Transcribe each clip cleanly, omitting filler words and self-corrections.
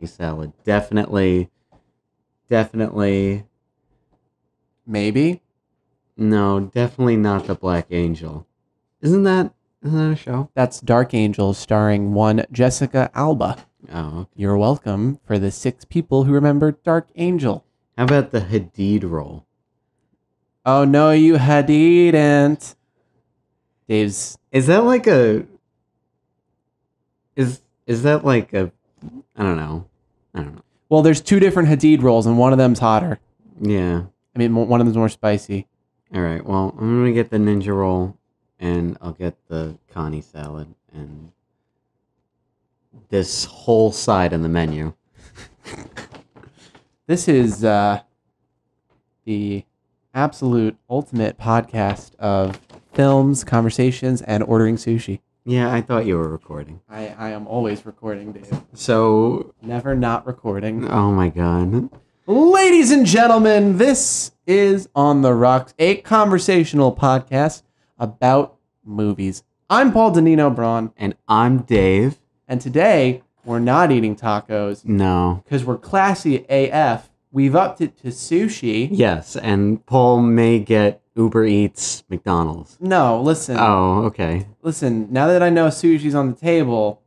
salad. Definitely. Maybe. No, definitely not the Black Angel. Isn't that a show? That's Dark Angel, starring one Jessica Alba. Oh, okay. You're welcome for the 6 people who remember Dark Angel. How about the Hadid roll? Oh, no, you hadidn't. Dave's... Is that like a... Is that like a... I don't know. Well, there's 2 different Hadid rolls, and one of them's hotter. Yeah. I mean, one of them's more spicy. All right. Well, I'm going to get the ninja roll, and I'll get the Connie salad, and this whole side on the menu. This is the absolute ultimate podcast of films, conversations, and ordering sushi. Yeah, I thought you were recording. I am always recording, Dave. So... Never not recording. Oh, my God. Ladies and gentlemen, this is On the Rocks, a conversational podcast about movies. I'm Paul Danino Braun. And I'm Dave. And today, we're not eating tacos. No. Because we're classy AF. We've upped it to sushi. Yes, and Paul may get Uber Eats McDonald's. No, listen. Oh, okay. Listen, now that I know sushi's on the table,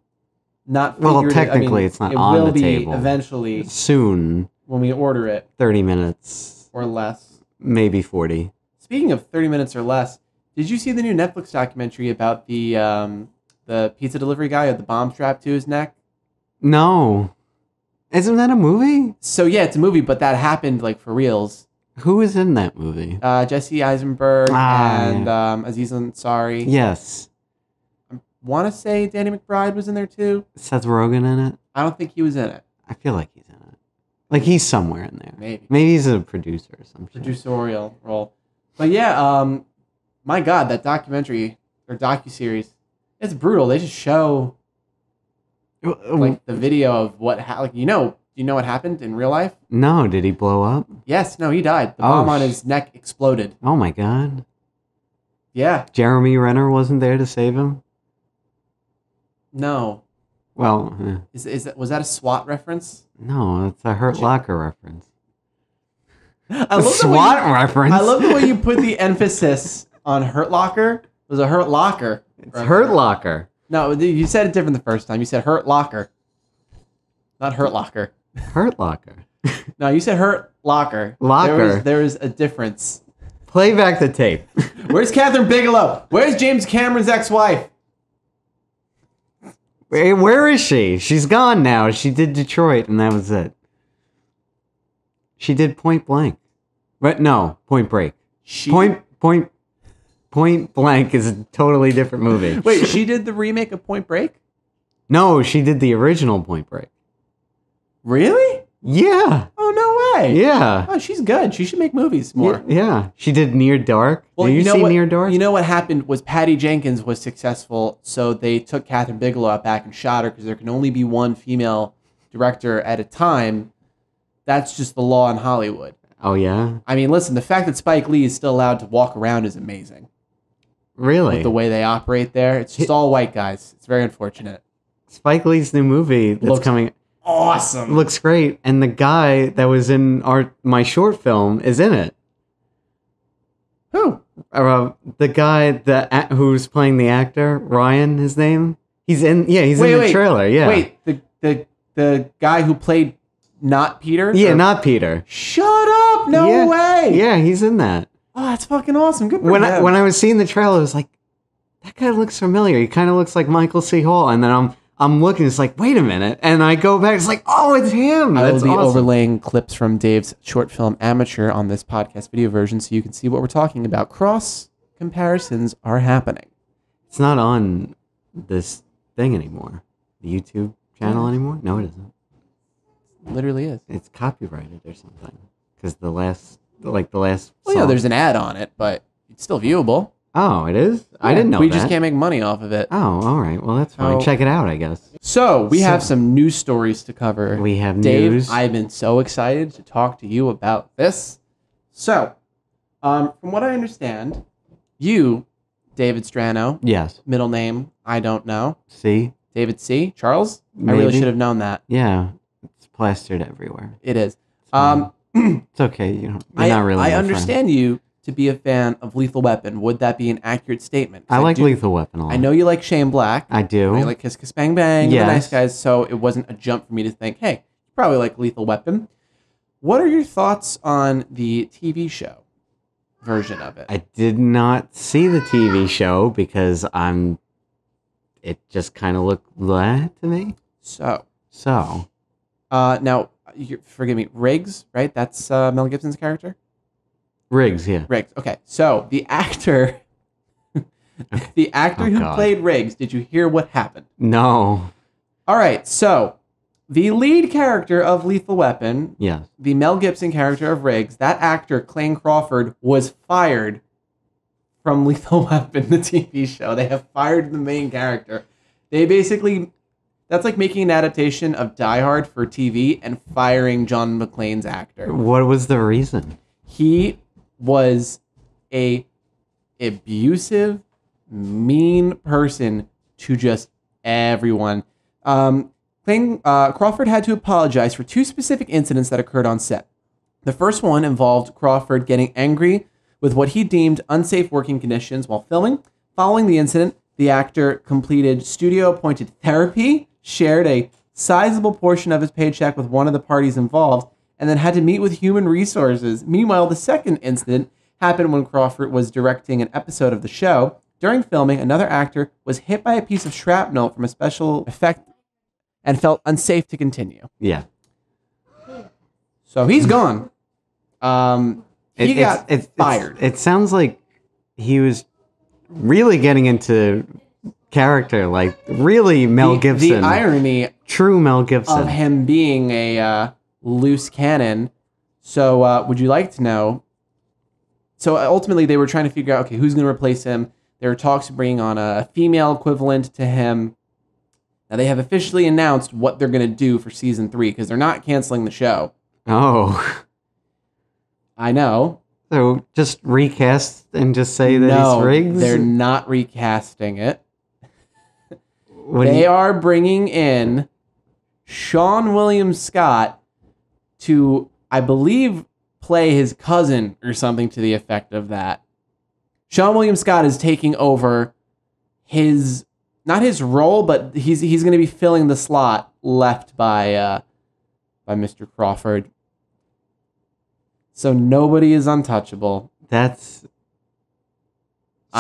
not Well, figured technically it's not on the table. It will be eventually soon. When we order it. 30 minutes. Or less. Maybe 40. Speaking of 30 minutes or less, did you see the new Netflix documentary about the pizza delivery guy with the bomb strapped to his neck? No. Isn't that a movie? So yeah, it's a movie, but that happened like for reals. Who is in that movie? Jesse Eisenberg and yeah. Aziz Ansari. Yes. I want to say Danny McBride was in there too. Seth Rogen in it? I don't think he was in it. I feel like he's in it. Like he's somewhere in there. Maybe he's a producer or something. Producerial role. But yeah, my God, that documentary or docuseries, it's brutal. They just show like the video of what do you know what happened in real life? No, did he blow up? Yes, no, he died. The bomb on his neck exploded. Oh my God. Yeah. Jeremy Renner wasn't there to save him? No. Well, was that a SWAT reference? No, it's a Hurt Locker reference. I love reference. I love the way you put the emphasis on Hurt Locker. It was a Hurt Locker. It's Hurt Locker. No, you said it different the first time. You said Hurt Locker. Not Hurt Locker. Hurt Locker. No, you said Hurt Locker. Locker. There was a difference. Play back the tape. Where's Catherine Bigelow? Where's James Cameron's ex-wife? Where is she? She's gone now. She did Detroit, and that was it. She did Point Blank. But no, Point Break. Point Blank is a totally different movie. Wait, she did the remake of Point Break? No, she did the original Point Break. Really? Yeah. Oh, no way. Yeah. Oh, she's good. She should make movies more. Yeah. She did Near Dark. Well, did you see Near Dark? You know what happened was Patty Jenkins was successful, so they took Catherine Bigelow out back and shot her because there can only be one female director at a time. That's just the law in Hollywood. Oh, yeah? I mean, listen, the fact that Spike Lee is still allowed to walk around is amazing. Really? With the way they operate there. It's just all white guys. It's very unfortunate. Spike Lee's new movie that's coming... Awesome. Looks great. And the guy that was in my short film is in it. Who? The guy who's playing the actor, Ryan, his name? He's in the trailer, yeah. Wait, the guy who played not Peter? Yeah, not Peter. Shut up! No way! Yeah, he's in that. Oh, that's fucking awesome. Good for him. When I was seeing the trailer, I was like, that guy looks familiar. He kind of looks like Michael C. Hall. And then I'm looking, it's like, wait a minute. And I go back, it's like, oh, it's him. I will be overlaying clips from Dave's short film Amateur on this podcast video version so you can see what we're talking about. Cross comparisons are happening. It's not on this thing anymore. The YouTube channel anymore? No, it isn't. It literally is. It's copyrighted or something. Because the last Well, song. yeah, there's an ad on it, but it's still viewable. Oh, it is? Yeah, I didn't know we just can't make money off of it. Oh, all right. Well, that's fine. Check it out, I guess. So, we have some news stories to cover. We have news. Dave, I've been so excited to talk to you about this. So, from what I understand, you, David Strano. Yes. Middle name, I don't know. C. David C. Charles? Maybe. I really should have known that. Yeah. It's plastered everywhere. It is. It's okay. You're not really. I understand you to be a fan of Lethal Weapon. Would that be an accurate statement? I like Lethal Weapon a lot. I know you like Shane Black. I do. You like Kiss Kiss Bang Bang. Yes. The Nice Guys. So it wasn't a jump for me to think, hey, you probably like Lethal Weapon. What are your thoughts on the TV show version of it? I did not see the TV show because it just kind of looked blah to me. So. Now, forgive me, Riggs, right? That's Mel Gibson's character? Riggs, yeah. Riggs. Okay. So the actor who played Riggs, did you hear what happened? No. All right. So the lead character of Lethal Weapon, the Mel Gibson character of Riggs, that actor, Clayne Crawford, was fired from Lethal Weapon, the TV show. They have fired the main character. They basically, that's like making an adaptation of Die Hard for TV and firing John McClane's actor. What was the reason? He was a abusive, mean person to just everyone. Crawford had to apologize for 2 specific incidents that occurred on set. The first one involved Crawford getting angry with what he deemed unsafe working conditions while filming. Following the incident, the actor completed studio-appointed therapy, shared a sizable portion of his paycheck with one of the parties involved, and then had to meet with human resources. Meanwhile, the second incident happened when Crawford was directing an episode of the show. During filming, another actor was hit by a piece of shrapnel from a special effect and felt unsafe to continue. Yeah. So he's gone. He got fired. It sounds like he was really getting into character, like really Mel Gibson. The irony, true Mel Gibson, of him being a loose cannon. So, would you like to know? So ultimately, they were trying to figure out, okay, who's going to replace him. There were talks of bringing on a female equivalent to him. Now they have officially announced what they're going to do for season 3 because they're not canceling the show. Oh. I know. So just recast and just say that he's Riggs? They're not recasting it. They are bringing in Sean William Scott to, I believe, play his cousin or something to the effect of that. Sean William Scott is taking over his, not his role, but he's going to be filling the slot left by Mr. Crawford. So nobody is untouchable. That's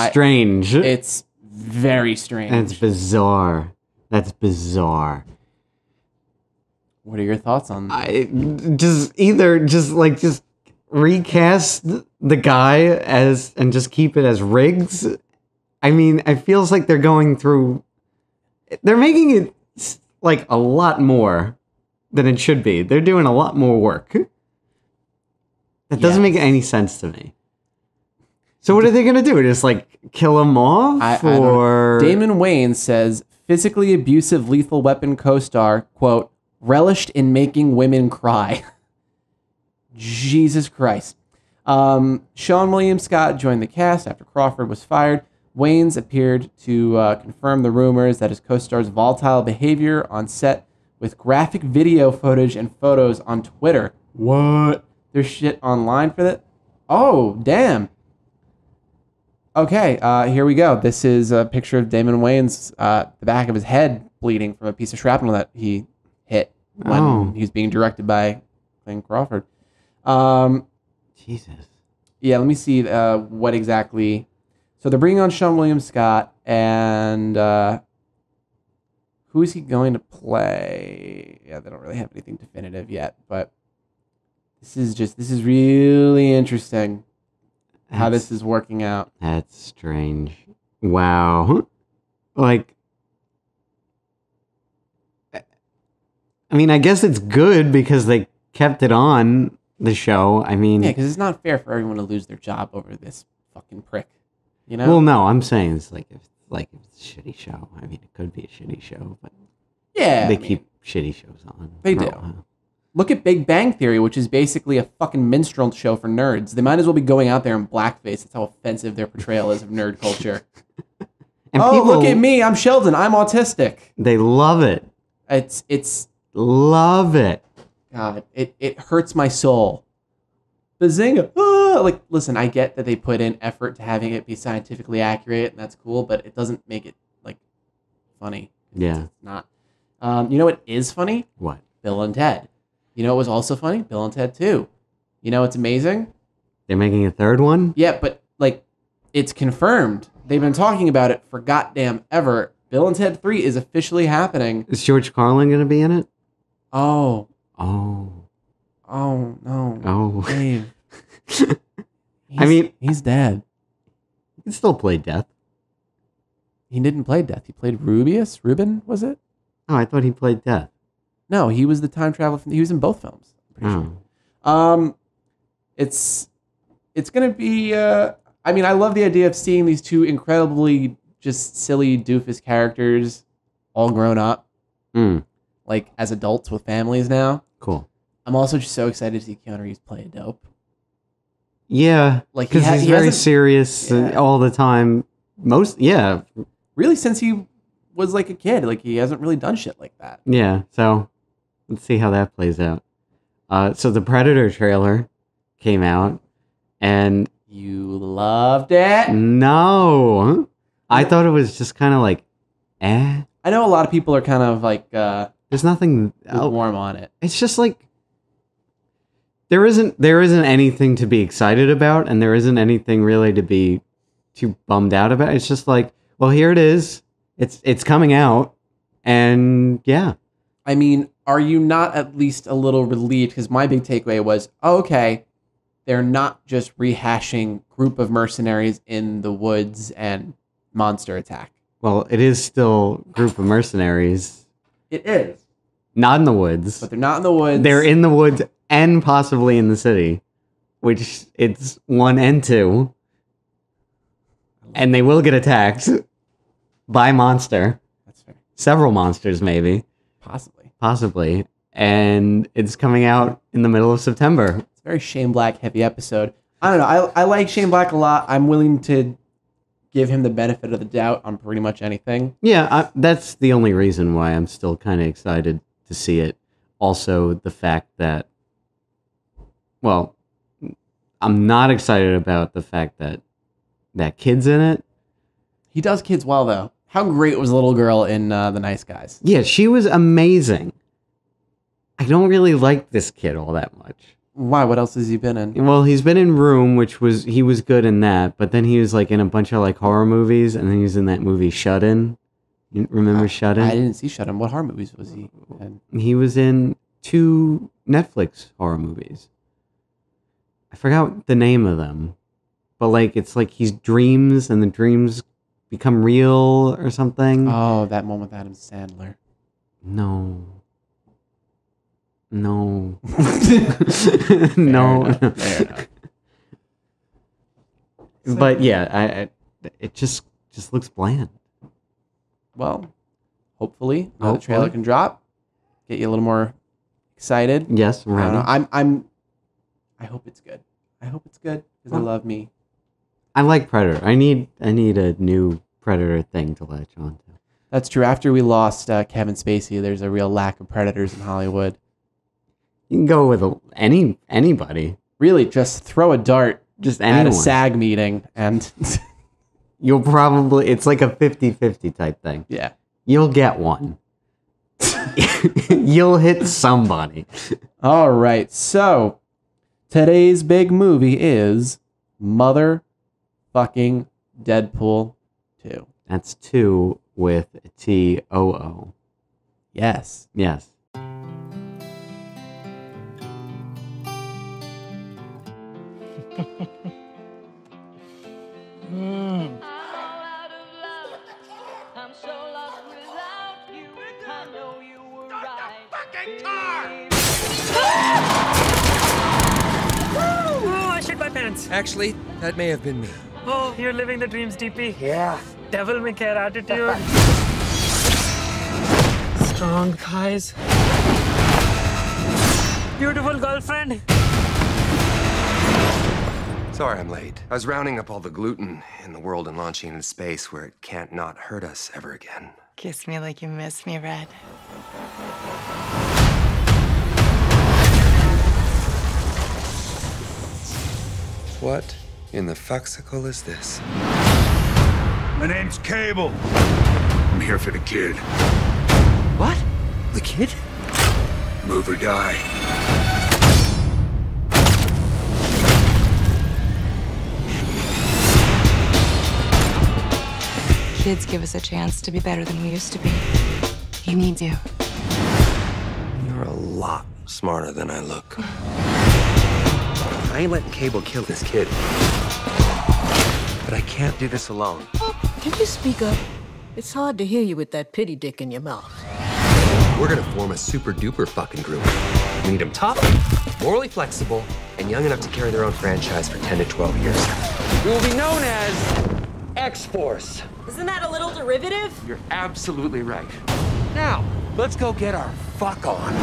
strange. It's very strange. That's bizarre. That's bizarre. What are your thoughts on that? Just recast the guy and just keep it as Riggs. I mean, it feels like they're making it like a lot more than it should be. They're doing a lot more work. That doesn't make any sense to me. So what are they going to do? Just like kill him off? Or Damon Wayans says, physically abusive Lethal Weapon co-star, quote, relished in making women cry. Jesus Christ. Sean William Scott joined the cast after Crawford was fired. Wayans appeared to confirm the rumors that his co-star's volatile behavior on set with graphic video footage and photos on Twitter. What? There's shit online for that? Oh, damn. Okay, here we go. This is a picture of Damon Wayans, the back of his head bleeding from a piece of shrapnel that he hit when he was being directed by Clayne Crawford. Jesus. Yeah, let me see what exactly. So they're bringing on Sean William Scott, and who is he going to play? Yeah, they don't really have anything definitive yet, but this is really interesting how this is working out. That's strange. Wow. Like, I mean, I guess it's good because they kept it on the show. I mean, yeah, because it's not fair for everyone to lose their job over this fucking prick. You know? Well, no, I'm saying it's like if it's a shitty show. I mean, it could be a shitty show, but yeah, they keep shitty shows on. They do. Look at Big Bang Theory, which is basically a fucking minstrel show for nerds. They might as well be going out there in blackface. That's how offensive their portrayal is of nerd culture. And look at me. I'm Sheldon. I'm autistic. They love it. It's love it. God, it hurts my soul. Bazinga! Ah! Like, listen, I get that they put in effort to having it be scientifically accurate, and that's cool, but it doesn't make it, like, funny. Yeah. It's not. You know what is funny? What? Bill and Ted. You know what was also funny? Bill and Ted 2. You know what's amazing? They're making a third one? Yeah, but, like, it's confirmed. They've been talking about it for goddamn ever. Bill and Ted 3 is officially happening. Is George Carlin going to be in it? Oh. Oh. Oh, no. Oh. Dave. I mean... He's dead. He can still play Death. He didn't play Death. He played Ruben, was it? Oh, I thought he played Death. No, he was the time traveler. He was in both films. I'm pretty sure. It's going to be... I mean, I love the idea of seeing these two incredibly just silly doofus characters all grown up. Like, as adults with families now. Cool. I'm also just so excited to see Keanu Reeves play a dope. Yeah, like because he's very serious all the time. Really, since he was like a kid, like he hasn't really done shit like that. Yeah, so let's see how that plays out. So the Predator trailer came out, and you loved it? No, I thought it was just kind of like, eh. I know a lot of people are kind of like, there's nothing warm on it. It's just like. There isn't anything to be excited about, and there isn't anything really to be too bummed out about. It's just like, well, here it is. It's coming out, and yeah. I mean, are you not at least a little relieved? Because my big takeaway was, okay, they're not just rehashing Group of Mercenaries in the Woods and Monster Attack. Well, it is still Group of Mercenaries. It is. Not in the woods. But they're not in the woods. They're in the woods and possibly in the city, which it's 1 and 2. And they will get attacked by monster. That's fair. Several monsters, maybe. Possibly. And it's coming out in the middle of September. It's a very Shane Black heavy episode. I don't know. I like Shane Black a lot. I'm willing to give him the benefit of the doubt on pretty much anything. Yeah, that's the only reason why I'm still kind of excited to see it. Also, the fact that, well, I'm not excited about the fact that that kid's in it. He does kids well, though. How great was the little girl in The Nice Guys? Yeah, she was amazing. I don't really like this kid all that much. Why? What else has he been in? Well, he's been in Room, he was good in that, but then he was like in a bunch of like horror movies, and then he was in that movie Shut In. You remember Shut In? I didn't see Shut In. What horror movies was he in? He was in 2 Netflix horror movies. I forgot the name of them, but like it's like he's dreams and the dreams become real or something. Oh, that one with Adam Sandler. No. No. Fair enough. But yeah, it just looks bland. Well, hopefully the trailer can drop, get you a little more excited. Yes, I don't know. I hope it's good. I hope it's good because I love me. I like Predator. I need a new Predator thing to latch on to. That's true. After we lost Kevin Spacey, there's a real lack of Predators in Hollywood. You can go with anybody. Really, just throw a dart just anyone. At a SAG meeting and... You'll probably... It's like a 50-50 type thing. Yeah. You'll get one. You'll hit somebody. All right. So, today's big movie is motherfucking Deadpool 2. That's 2 with T-O-O. Yes. Yes. Actually, that may have been me. Oh, you're living the dreams, DP. Yeah. Devil may care attitude. Strong thighs. Beautiful girlfriend. Sorry I'm late. I was rounding up all the gluten in the world and launching into space where it can't not hurt us ever again. Kiss me like you miss me, Red. What in the fuxicle is this? My name's Cable. I'm here for the kid. What? The kid? Move or die. Kids give us a chance to be better than we used to be. He needs you. You're a lot smarter than I look. I ain't letting Cable kill this kid. But I can't do this alone. Can you speak up? It's hard to hear you with that pity dick in your mouth. We're gonna form a super duper fucking group. We need them tough, morally flexible, and young enough to carry their own franchise for 10 to 12 years. We will be known as X-Force. Isn't that a little derivative? You're absolutely right. Now, let's go get our fuck on.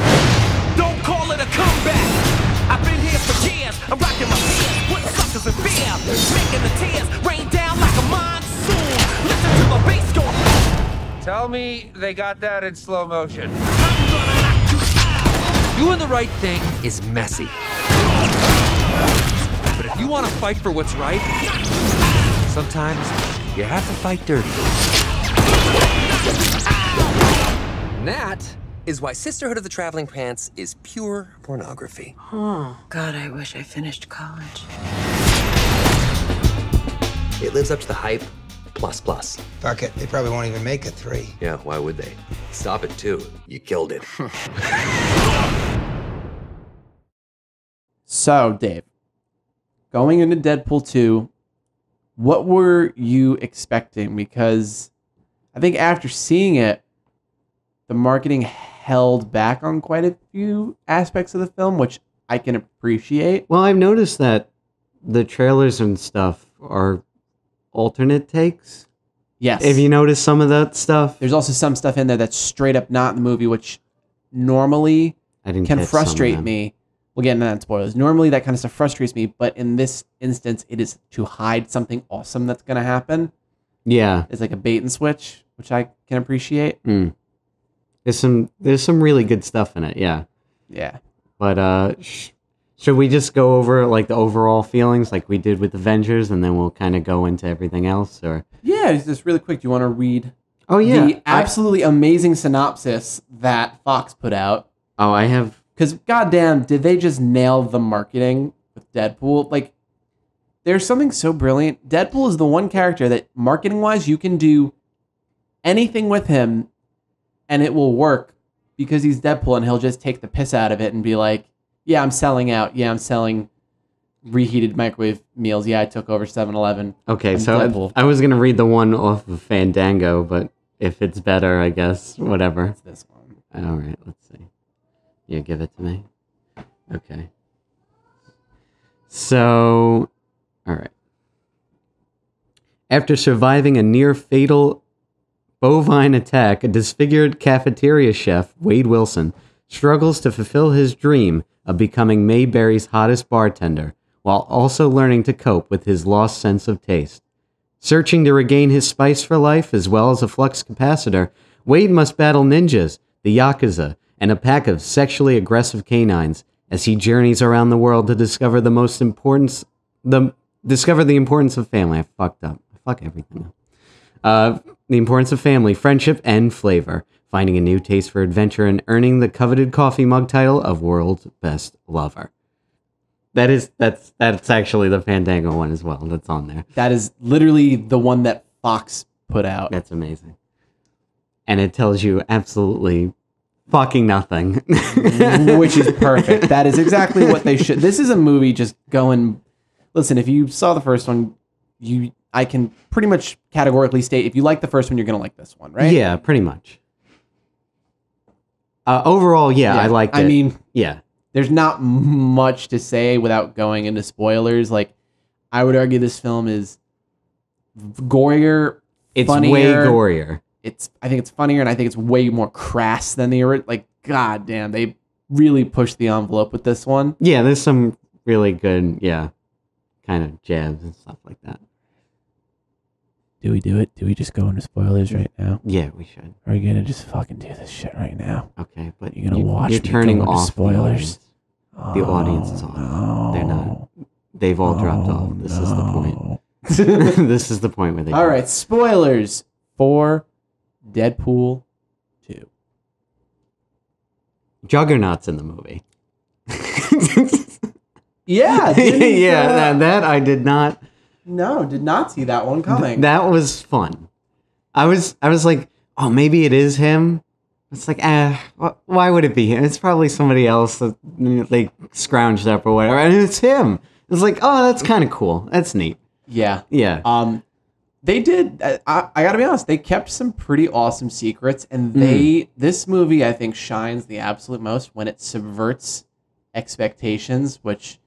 Don't call it a comeback. I've been here for years. I'm rocking my fears, putting suckers in fear, making the tears rain down like a monsoon. Listen to the bass go. Tell me they got that in slow motion. I'm gonna knock you out. Doing the right thing is messy. But if you want to fight for what's right, sometimes you have to fight dirty. And that is why Sisterhood of the Traveling Pants is pure pornography. Oh, God, I wish I finished college. It lives up to the hype, plus. Fuck it, they probably won't even make a 3. Yeah, why would they? Stop it too. You killed it. So, Dave, going into Deadpool 2, what were you expecting? Because I think after seeing it, the marketing held back on quite a few aspects of the film, which I can appreciate. Well, I've noticed that the trailers and stuff are alternate takes. Yes. Have you noticed some of that stuff? There's also some stuff in there that's straight up not in the movie, which normally I didn't can catch some of frustrate them. me. We'll get into that in spoilers. Normally that kind of stuff frustrates me, but in this instance, it is to hide something awesome that's going to happen. Yeah. It's like a bait and switch, which I can appreciate. Mm. There's some really good stuff in it, yeah. Yeah. But should we just go over like the overall feelings like we did with Avengers, and then we'll kind of go into everything else? Or Yeah, just really quick. Do you want to read the absolutely amazing synopsis that Fox put out? I have. Because goddamn, did they just nail the marketing with Deadpool? Like, there's something so brilliant. Deadpool is the one character that marketing-wise you can do anything with him and it will work because he's Deadpool, and he'll just take the piss out of it and be like, yeah, I'm selling out. Yeah, I'm selling reheated microwave meals. Yeah, I took over 7-Eleven. Okay, I'm so Deadpool. I was going to read the one off of Fandango, but if it's better, I guess, whatever. It's this one. All right, let's see. Yeah, give it to me. Okay. So, all right. After surviving a near-fatal bovine attack, a disfigured cafeteria chef, Wade Wilson, struggles to fulfill his dream of becoming Mayberry's hottest bartender, while also learning to cope with his lost sense of taste. Searching to regain his spice for life, as well as a flux capacitor, Wade must battle ninjas, the Yakuza, and a pack of sexually aggressive canines as he journeys around the world to discover the importance of family. I fucked up. I fuck everything up. The importance of family, friendship, and flavor. Finding a new taste for adventure and earning the coveted coffee mug title of World's Best Lover. That's actually the Fandango one as well. That's on there. That is literally the one that Fox put out. That's amazing. And it tells you absolutely fucking nothing. Which is perfect. That is exactly what they should. This is a movie just going. Listen, if you saw the first one, I can pretty much categorically state if you like the first one, you're going to like this one, right? Yeah, pretty much. Overall, yeah, I liked it. I mean, yeah. There's not much to say without going into spoilers. Like, I would argue this film is gorier. It's funnier. way gorier. I think it's funnier, and I think it's way more crass than the original. Like, goddamn, they really pushed the envelope with this one. Yeah, there's some really good, kind of jabs and stuff like that. Do we do it? Do we just go into spoilers right now? Yeah, we should. Are we gonna just fucking do this shit right now? Okay, but you're gonna watch you're me turning go into off spoilers. The audience is off. No. They're not. they've all dropped off. This is the point. This is the point where they. All right, spoilers for Deadpool 2. Juggernaut's in the movie. Yeah, that I did not. No, did not see that one coming. That was fun. I was like, oh, maybe it is him. It's like, why would it be him? It's probably somebody else that they scrounged up or whatever, and it's him. It's like, oh, that's kind of cool. That's neat. Yeah. Yeah. They did. I gotta be honest. They kept some pretty awesome secrets, and this movie I think shines the absolute most when it subverts expectations, which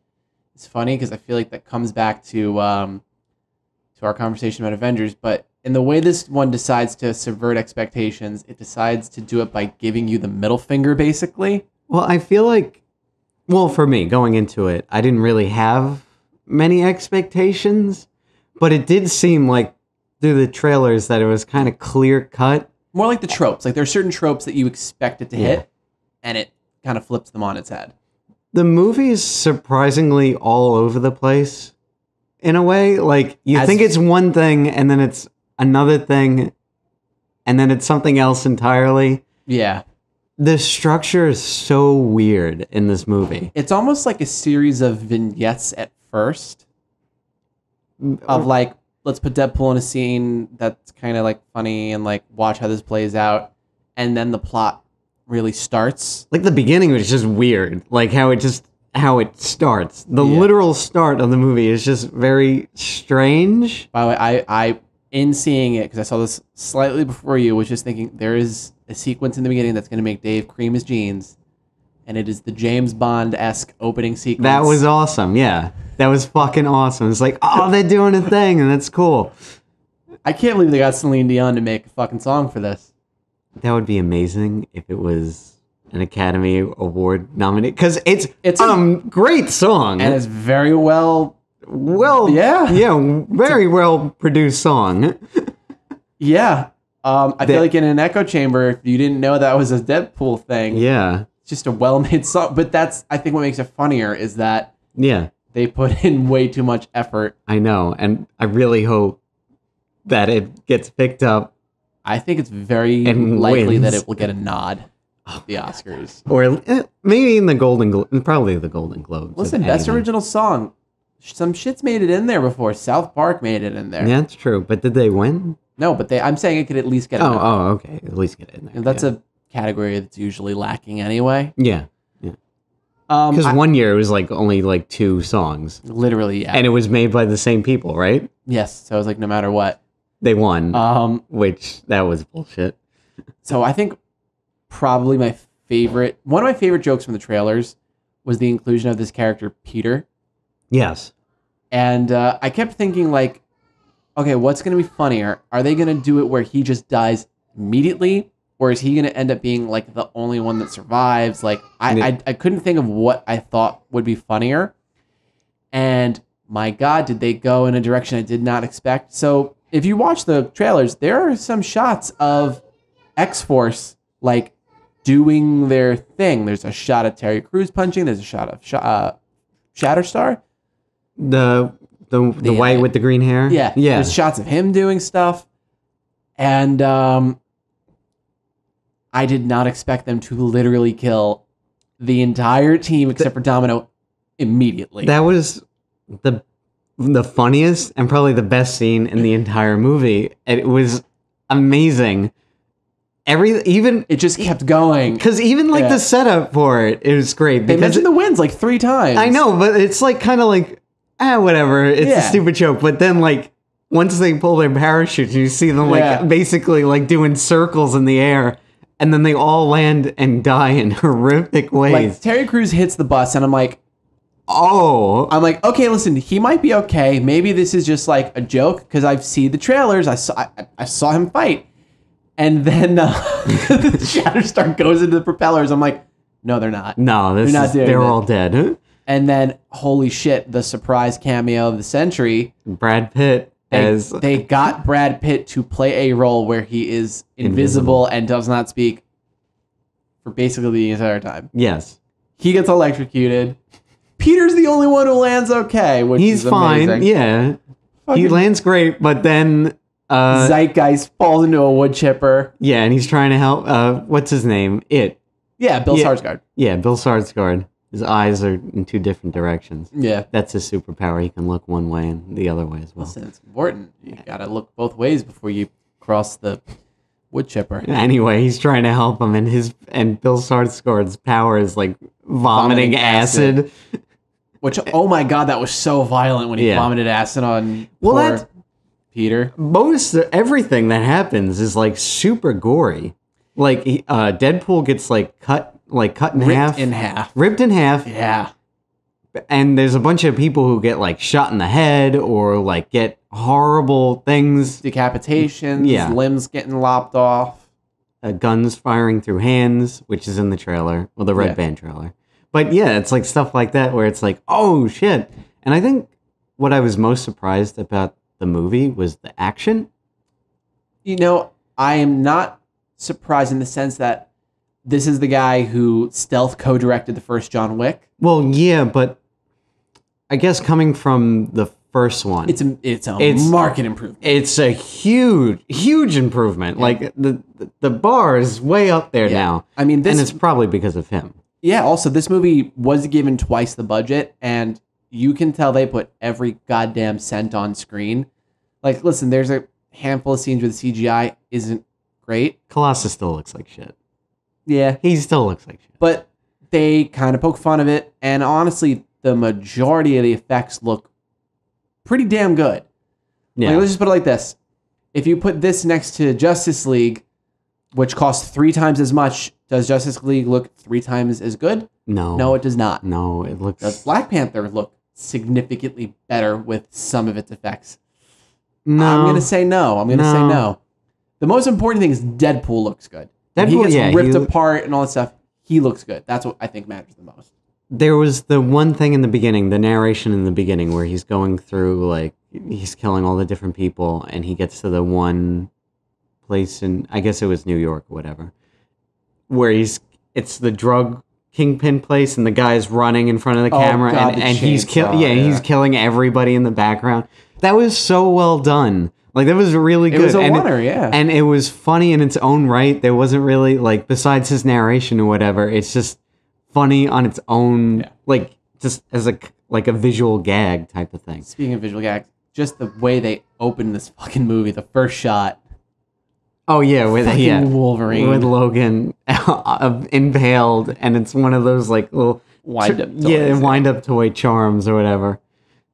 is funny because I feel like that comes back to our conversation about Avengers. But in the way this one decides to subvert expectations, it decides to do it by giving you the middle finger, basically. Well, I feel like, for me going into it, I didn't really have many expectations, but it did seem like through the trailers that it was kind of clear cut. More like the tropes. Like there are certain tropes that you expect it to hit, and it kind of flips them on its head. The movie is surprisingly all over the place in a way. Like you think it's one thing and then it's another thing and then it's something else entirely. Yeah. The structure is so weird in this movie. It's almost like a series of vignettes at first of like, let's put Deadpool in a scene that's kind of like funny and like watch how this plays out. And then the plot really starts. Like the beginning was just weird. Like how it starts. The literal start of the movie is just very strange. By the way, I in seeing it, because I saw this slightly before you, was just thinking there is a sequence in the beginning that's going to make Dave cream his jeans. And it is the James Bond-esque opening sequence. That was awesome, yeah. That was fucking awesome. It's like, oh, they're doing a thing, and that's cool. I can't believe they got Celine Dion to make a fucking song for this. That would be amazing if it was an Academy Award nominee, because it's a great song. And it's very very well produced song. Yeah. I feel like in an echo chamber, if you didn't know that was a Deadpool thing, it's just a well-made song. But that's, I think what makes it funnier is that they put in way too much effort. I know, and I really hope that it gets picked up. I think it's very likely that it will get a nod at the Oscars. Or maybe in the probably the Golden Globes. Listen, Best Original Song. Some shit's made it in there before. South Park made it in there. Yeah, that's true. But did they win? No, but I'm saying it could at least get a nod. Oh, okay. At least get it in there. And that's a category that's usually lacking anyway. Yeah. Because one year it was like only like 2 songs. Literally, yeah. And it was made by the same people, right? Yes. So I was like, no matter what. They won, which that was bullshit. So I think probably one of my favorite jokes from the trailers was the inclusion of this character, Peter. Yes. And I kept thinking like, okay, what's going to be funnier? Are they going to do it where he just dies immediately? Or is he going to end up being like the only one that survives? Like I couldn't think of what I thought would be funnier. And my God, did they go in a direction I did not expect. So if you watch the trailers, there are some shots of X-Force like doing their thing. There's a shot of Terry Crews punching. There's a shot of Shatterstar. The white with the green hair? Yeah. There's shots of him doing stuff. And I did not expect them to literally kill the entire team except for Domino immedately. That was the funniest and probably the best scene in the entire movie. It was amazing. It just kept going. Because even like the setup for it was great. They mentioned the winds like 3 times. I know, but it's like kind of like, whatever. It's a stupid joke. But then like once they pull their parachutes, you see them like basically like doing circles in the air. And then they all land and die in horrific ways. Like Terry Crews hits the bus and I'm like, okay, listen, he might be okay. Maybe this is just like a joke because I've seen the trailers. I saw him fight. And then the Shatterstar goes into the propellers. I'm like, no, they're not. No, they're all dead. And then, holy shit, the surprise cameo of the century. Brad Pitt. They got Brad Pitt to play a role where he is invisible and does not speak for basically the entire time. Yes. He gets electrocuted. Peter's the only one who lands okay, which He's is fine. amazing. Yeah. He lands great, but then Zeitgeist falls into a wood chipper. yeah, and he's trying to help what's his name? Yeah, Bill Skarsgård. Yeah, Bill Skarsgård. His eyes are in two different directions. Yeah. That's his superpower. He can look one way and the other way as well. Listen, it's important. You gotta look both ways before you cross the wood chipper. Anyway, he's trying to help him, and Bill Skarsgård's power is like vomiting acid. Which, oh my god, that was so violent when he vomited acid on poor Peter. Everything that happens is like super gory. Like Deadpool gets like cut in half. Ripped in half. Yeah. And there's a bunch of people who get like shot in the head or like get horrible things. Decapitations, limbs getting lopped off. Guns firing through hands, which is in the trailer. Well, the Red Band trailer. But yeah, it's like stuff like that where it's like, oh shit. And I think what I was most surprised about the movie was the action. You know, I am not surprised in the sense that this is the guy who stealth co-directed the first John Wick. Well, yeah, but I guess coming from the first one, it's a market improvement. It's a huge improvement. Yeah. Like the bar is way up there now. I mean, and it's probably because of him. Yeah. Also, this movie was given twice the budget, and you can tell they put every goddamn cent on screen. Like, listen, there's a handful of scenes where the CGI isn't great. Colossus still looks like shit. Yeah. He still looks like shit. But they kind of poke fun of it, and honestly, the majority of the effects look pretty damn good. Yeah. Like, let's just put it like this. If you put this next to Justice League, which costs 3 times as much, does Justice League look 3 times as good? No. No, it does not. No, it looks... Does Black Panther look significantly better with some of its effects? No. I'm going to say no. Say no. The most important thing is Deadpool looks good. When he gets ripped apart and all that stuff, he looks good. That's what I think matters the most. There was the one thing in the beginning, the narration in the beginning, where he's going through, like, he's killing all the different people, and he gets to the one place in, I guess it was New York or whatever, where it's the drug kingpin place, and the guy's running in front of the camera, and he's killing everybody in the background. That was so well done. Like, that was really good. It was a winner, yeah. And it was funny in its own right. There wasn't really, like, besides his narration or whatever, it's just funny on its own, like, just as a visual gag type of thing. Speaking of visual gags, just the way they opened this fucking movie, the first shot. Oh, yeah, with Wolverine. With Logan impaled, and it's one of those, like, little... wind-up toys. Wind-up toy charms or whatever.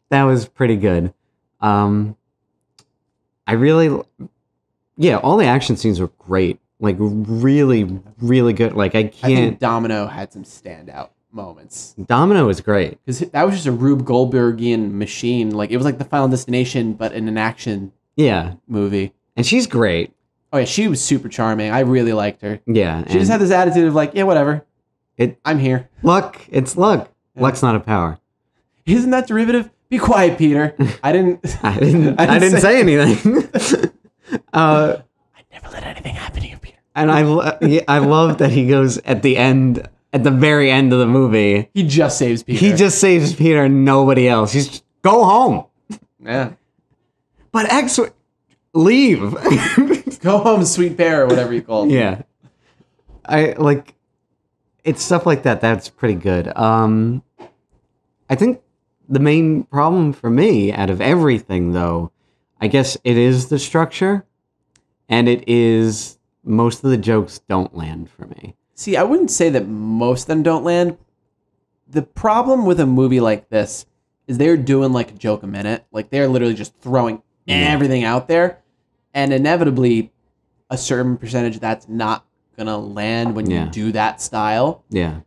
That was pretty good. I really, all the action scenes were great. Like, really, really good. Like, I think Domino had some standout moments. Domino was great. Because that was just a Rube Goldbergian machine. Like, it was like the Final Destination, but in an action movie. And she's great. Oh, yeah, she was super charming. I really liked her. Yeah. She just had this attitude of like, yeah, whatever. I'm here. Luck. It's luck. Yeah. Luck's not a power. Isn't that derivative? Be quiet, Peter. I didn't say anything. I never let anything happen to you, Peter. And I love that he goes at the very end of the movie. He just saves Peter. He just saves Peter and nobody else. He's just, go home. Yeah. But leave. Go home, sweet bear, or whatever you call it. Yeah. It's stuff like that. That's pretty good. I think the main problem for me out of everything, though, I guess it is the structure, and it is most of the jokes don't land for me. See, I wouldn't say that most of them don't land. The problem with a movie like this is they're doing like a joke a minute. Like, they're literally just throwing everything out there, and inevitably a certain percentage that's not going to land when you do that style. Yeah.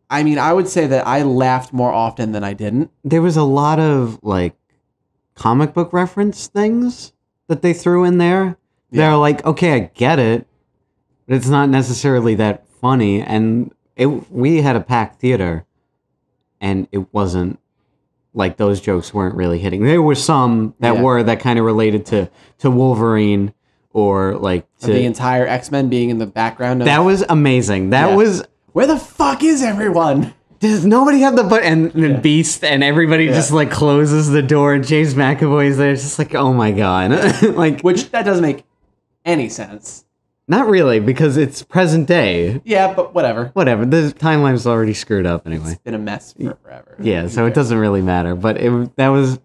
I mean, I would say that I laughed more often than I didn't. There was a lot of, like, comic book reference things that they threw in there. Yeah. They're like, okay, I get it, but it's not necessarily that funny. And we had a packed theater, and it wasn't, like, those jokes weren't really hitting. There were some that kind of related to Wolverine or, like... the entire X-Men being in the background. That was amazing. That was... Where the fuck is everyone? does nobody have the button? And then Beast and everybody just like closes the door. And James McAvoy's there. It's just like, oh my god, like Which that doesn't make any sense. not really because it's present day. Yeah, but whatever. Whatever. The timeline's already screwed up anyway. It's been a mess for forever. Yeah, so it doesn't really matter. But that was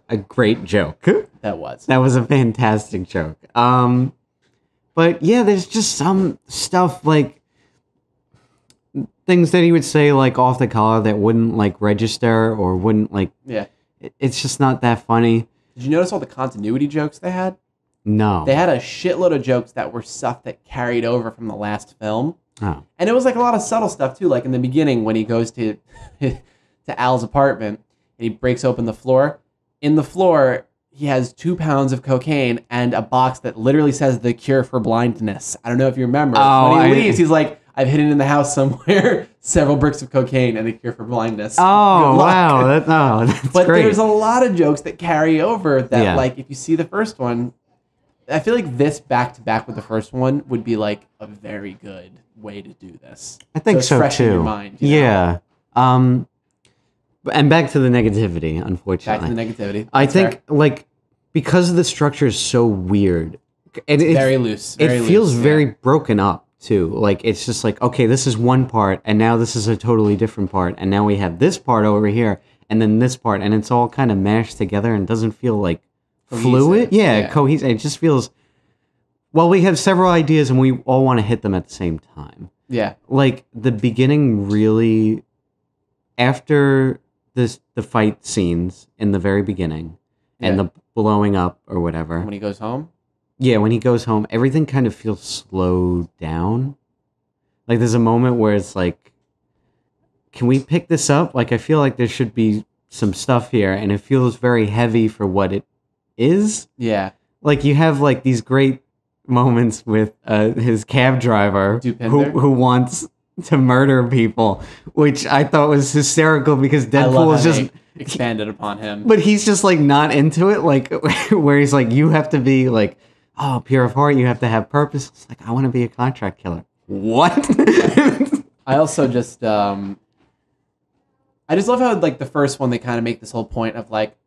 a great joke. That was a fantastic joke. But yeah, there's just some stuff like things that he would say like off the collar that wouldn't like register or wouldn't like. Yeah. It's just not that funny. Did you notice all the continuity jokes they had? No. They had a shitload of jokes that were stuff that carried over from the last film. Oh. And it was like a lot of subtle stuff too. Like in the beginning when he goes to Al's apartment and he breaks open the floor. In the floor, he has 2 pounds of cocaine and a box that literally says the cure for blindness. I don't know if you remember. Oh, when he leaves, he's like, I've hidden in the house somewhere several bricks of cocaine and the cure for blindness. Oh, wow. That's but great. there's a lot of jokes that carry over that, like, if you see the first one, I feel like this back-to-back with the first one would be, like, a very good way to do this. I think it's so, fresh too. in your mind, you know? Yeah. And back to the negativity, unfortunately. Back to the negativity. I That's think, fair. like, because the structure is so weird. It's very loose. It feels very broken up, too. Like, it's just like, okay, this is one part, and now this is a totally different part, and now we have this part over here, and then this part, and it's all kind of mashed together and doesn't feel, like, fluid. Yeah, cohesive. It just feels... Well, we have several ideas, and we all want to hit them at the same time. Yeah. Like, the beginning really... After the fight scenes in the very beginning, and the blowing up or whatever. When he goes home? Yeah, when he goes home, everything kind of feels slowed down. Like, there's a moment where it's like, can we pick this up? Like, I feel like there should be some stuff here, and it feels very heavy for what it is. Yeah. Like, you have, like, these great moments with his cab driver who wants to murder people, which I thought was hysterical because Deadpool is just... expanded upon him. But he's just, like, not into it, like, where he's like, you have to be, like, oh, pure of heart, you have to have purpose. It's like, I want to be a contract killer. What? I also just, I just love how, like, the first one, they kind of make this whole point of, like,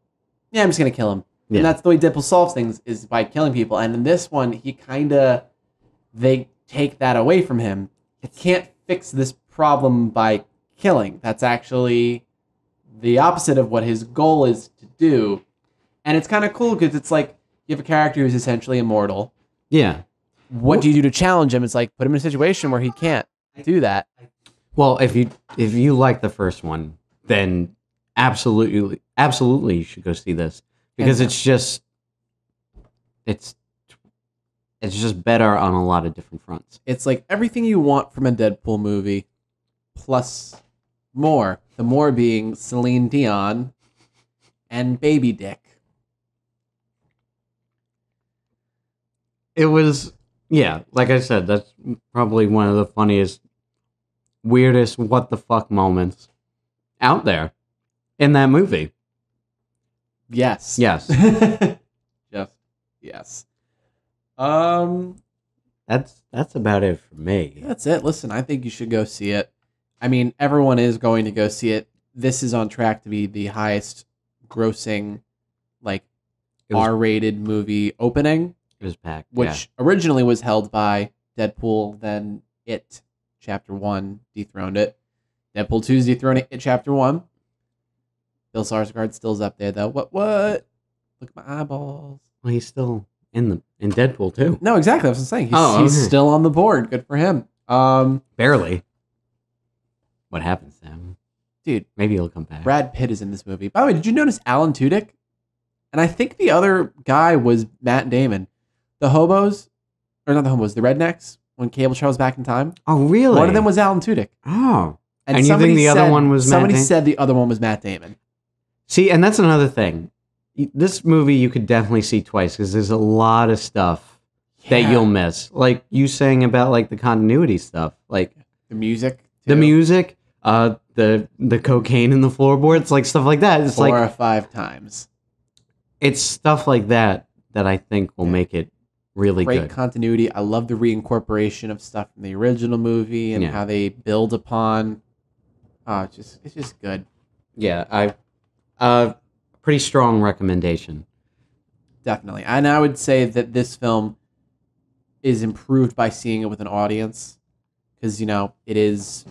yeah, I'm just going to kill him. Yeah. And that's the way Deadpool solves things, is by killing people. And in this one, they take that away from him. It can't fix this problem by killing. That's actually the opposite of what his goal is to do. And it's kind of cool because it's like, you have a character who's essentially immortal. Yeah. What do you do to challenge him? It's like, put him in a situation where he can't do that. Well, if you like the first one, then absolutely you should go see this. Because it's just better on a lot of different fronts. It's like everything you want from a Deadpool movie, plus more. The more being Celine Dion and Baby Dick. It was, yeah, like I said, that's probably one of the funniest, weirdest what the fuck moments out there in that movie. Yes. Yes. Just yes. That's about it for me. That's it. Listen, I think you should go see it. I mean, everyone is going to go see it. This is on track to be the highest grossing, like, R-rated movie opening. It was packed, which originally was held by Deadpool, then It Chapter 1 dethroned it. Deadpool 2's dethroning It Chapter 1. Bill Skarsgård still's up there, though. What? Look at my eyeballs. Well, he's still in Deadpool, too. No, exactly. That's what I'm saying. He's still on the board. Good for him. Barely. What happens to him? Dude. Maybe he'll come back. Brad Pitt is in this movie. By the way, did you notice Alan Tudyk? And I think the other guy was Matt Damon. The hobos, or not the hobos, the rednecks, when Cable travels back in time. Oh, really? One of them was Alan Tudyk. Oh. And you think the other one was Matt Damon? Somebody said the other one was Matt Damon. See, and that's another thing. This movie you could definitely see twice because there's a lot of stuff that you'll miss. Like you saying about like the continuity stuff. Like the music. Too. The music, the cocaine in the floorboards, like stuff like that. It's 4 like or 5 times. It's stuff like that that I think will make it really Great good. continuity. I love the reincorporation of stuff from the original movie and how they build upon Oh, it's just good. Yeah, pretty strong recommendation. Definitely. And I would say that this film is improved by seeing it with an audience because, it is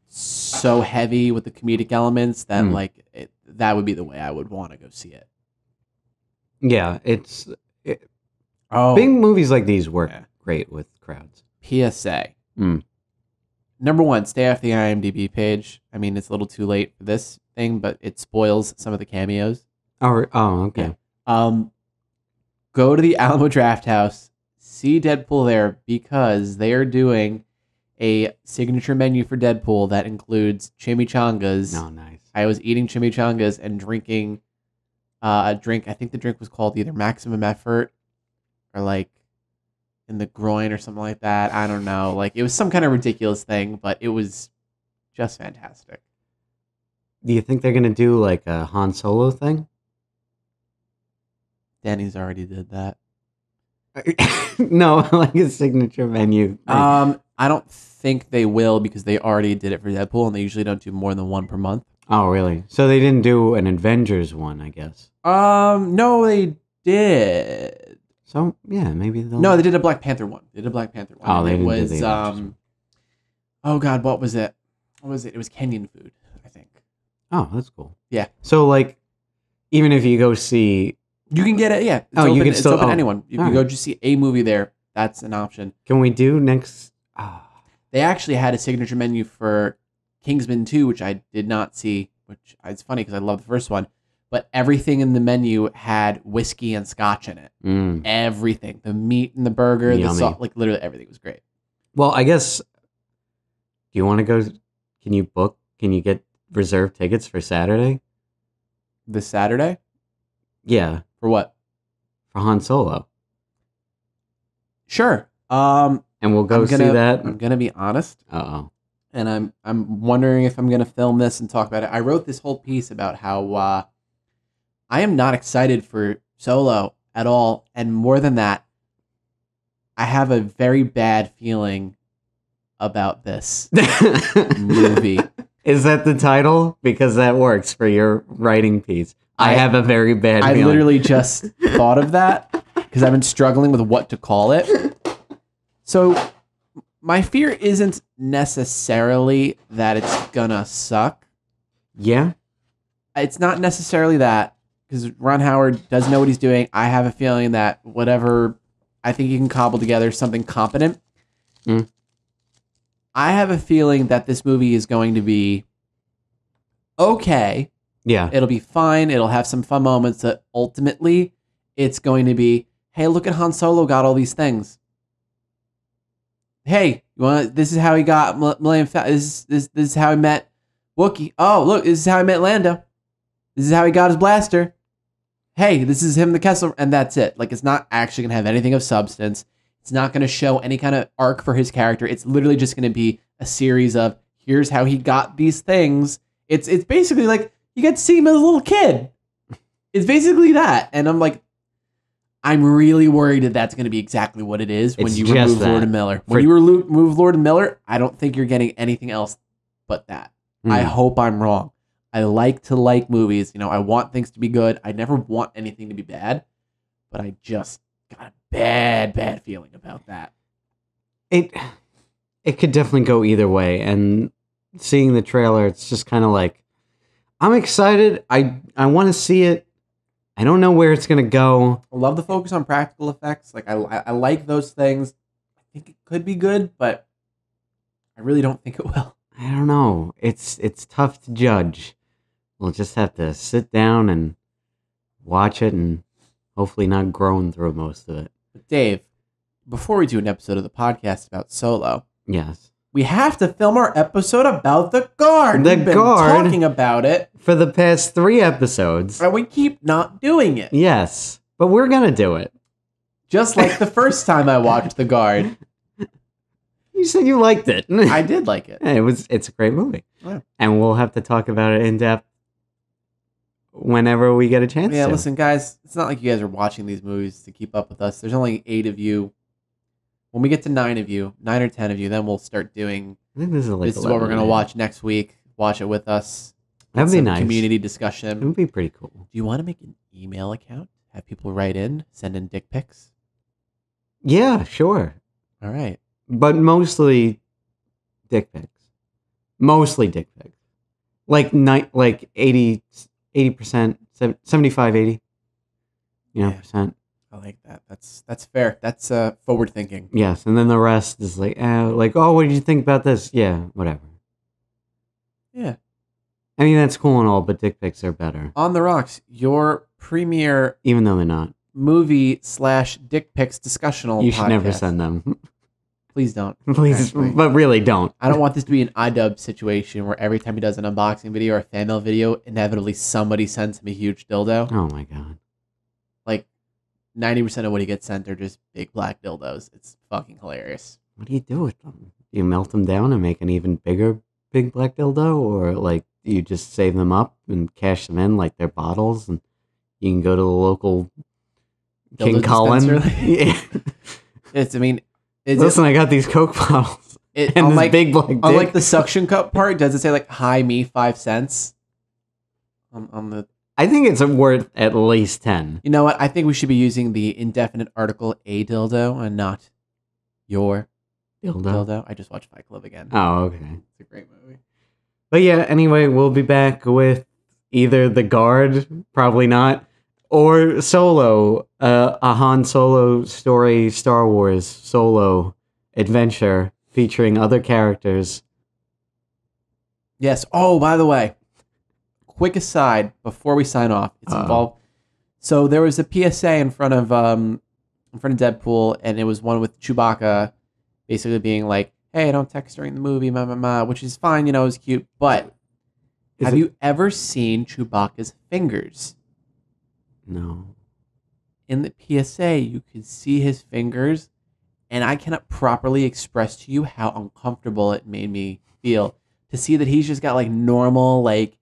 so heavy with the comedic elements that, that would be the way I would want to go see it. Yeah, big movies like these work great with crowds. PSA. Number one, stay off the IMDb page. I mean, it's a little too late for this thing, but it spoils some of the cameos. Oh, okay. Yeah. Go to the Alamo Drafthouse, see Deadpool there because they are doing a signature menu for Deadpool that includes chimichangas. Oh, nice. I was eating chimichangas and drinking a drink. I think the drink was called either Maximum Effort or like in the groin or something like that. I don't know. Like it was some kind of ridiculous thing, but it was just fantastic. Do you think they're going to do like a Han Solo thing? Danny's already did that. No, like a signature menu. I don't think they will because they already did it for Deadpool and they usually don't do more than one per month. Oh, really? So they didn't do an Avengers one, I guess. No, they did. So, yeah, maybe they'll... No, they did a Black Panther one. Oh, they didn't do the Avengers one. Oh, God, what was it? What was it? It was Kenyan food, I think. Oh, that's cool. Yeah. So, like, even if you go see... You can get it, yeah. You can still... It's open to anyone. If you go just see a movie there, that's an option. Can we do next... They actually had a signature menu for Kingsman 2, which I did not see, which it's funny because I love the first one. But everything in the menu had whiskey and scotch in it. Everything. The meat in the burger, the salt, like literally everything was great. Well, I guess... Do you want to go... Can you get reserved tickets for Saturday? This Saturday? Yeah. For what? For Han Solo. Sure. And we'll go see that. I'm gonna be honest. Uh-oh. And I'm wondering if I'm gonna film this and talk about it. I wrote this whole piece about how I am not excited for Solo at all, and more than that, I have a very bad feeling about this movie. Is that the title? Because that works for your writing piece. I have a very bad feeling. I literally just thought of that because I've been struggling with what to call it. So my fear isn't necessarily that it's gonna suck. Yeah. It's not necessarily that because Ron Howard does know what he's doing. I have a feeling that whatever, I think he can cobble together something competent. I have a feeling that this movie is going to be okay. Yeah. It'll be fine. It'll have some fun moments. That ultimately, it's going to be, hey, look at Han Solo got all these things. Hey, this is how he got Millennium Falcon. This is how he met Wookiee. Oh, look, this is how he met Lando. This is how he got his blaster. Hey, this is him, the Kessel, and that's it. Like, it's not actually going to have anything of substance. It's not going to show any kind of arc for his character. It's literally just going to be a series of, here's how he got these things. It's basically like, you get to see him as a little kid. It's basically that. And I'm like, I'm really worried that that's going to be exactly what it is when you remove Lord and Miller. When you remove Lord and Miller, I don't think you're getting anything else but that. I hope I'm wrong. I like to like movies. I want things to be good. I never want anything to be bad. But I just got a bad feeling about that. It could definitely go either way. And seeing the trailer, it's just kind of like, I'm excited. I want to see it. I don't know where it's going to go. I love the focus on practical effects. Like I like those things. I think it could be good, but I really don't think it will. I don't know. It's tough to judge. We'll just have to sit down and watch it and hopefully not groan through most of it. But Dave, before we do an episode of the podcast about Solo, yes, we have to film our episode about the Guard. We've been talking about it for the past 3 episodes. And we keep not doing it. Yes, but we're going to do it. Just like the first time I watched The Guard. You said you liked it. I did like it. It's a great movie. Yeah. And we'll have to talk about it in depth whenever we get a chance to. Listen, guys, it's not like you guys are watching these movies to keep up with us. There's only 8 of you. When we get to 9 of you, 9 or 10 of you, then we'll start doing, I think this is what we're going to watch next week. watch it with us. That'd be Some nice. Community It discussion. would be pretty cool. Do you want to make an email account? Have people write in, send in dick pics? Yeah, sure. All right. But mostly dick pics. Mostly dick pics. Like 80%, 75, 80. Yeah. Percent. I like that. That's fair. That's forward thinking. Yes, and then the rest is like, oh, what did you think about this? Yeah, whatever. Yeah. I mean, that's cool and all, but dick pics are better. On the Rocks, your premier Even though they're not. movie/dick pics discussional You should never podcast. send them. Please don't. Please, Actually. but really don't. I don't want this to be an iDub situation where every time he does an unboxing video or a fan mail video, inevitably somebody sends him a huge dildo. Oh my god. Like 90% of what he gets sent are just big black dildos. It's fucking hilarious. What do you do with them? Do you melt them down and make an even bigger big black dildo? Or like, do you just save them up and cash them in like they're bottles and you can go to the local Dildo King Cullen? dispensary? Yeah. Listen, I got these Coke bottles. And on this big black dick. on like the suction cup part, does it say like "Hi me 5 cents"? On the, I think it's worth at least 10. you know what? I think we should be using the indefinite article "a dildo" and not your dildo. I just watched Fight Club again. Oh, okay. It's a great movie. But yeah, anyway, we'll be back with either The Guard, probably not, or Solo, a Han Solo story, Star Wars Solo adventure featuring other characters. Yes. Oh, by the way, quick aside before we sign off. It's involved. So there was a PSA in front of Deadpool, and it was one with Chewbacca, basically being like, "Hey, don't text during the movie, which is fine, it was cute. But have you ever seen Chewbacca's fingers? No. In the PSA, you could see his fingers, and I cannot properly express to you how uncomfortable it made me feel to see that he's just got like normal, like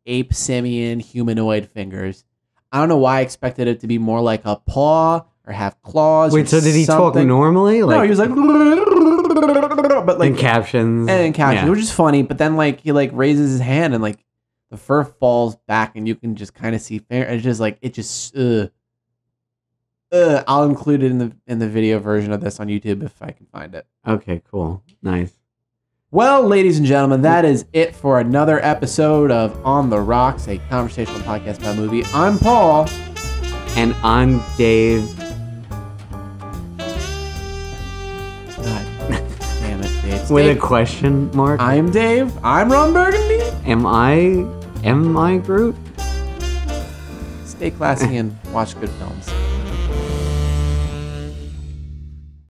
ape simian humanoid fingers. I don't know why I expected it to be more like a paw or have claws. Wait, so did he talk something. normally? No, he was like, but like in captions. and in captions, Yeah. which is funny. But then like he like raises his hand and like the fur falls back and you can just kind of see fingers. It's just like I'll include it in the video version of this on YouTube if I can find it. Okay, cool. Nice. Well, ladies and gentlemen, that is it for another episode of On the Rocks, a conversational podcast about movie. I'm Paul. And I'm Dave. God damn it, Dave. With Dave. a question mark? I'm Dave. I'm Ron Burgundy. Am I Groot? Stay classy and watch good films.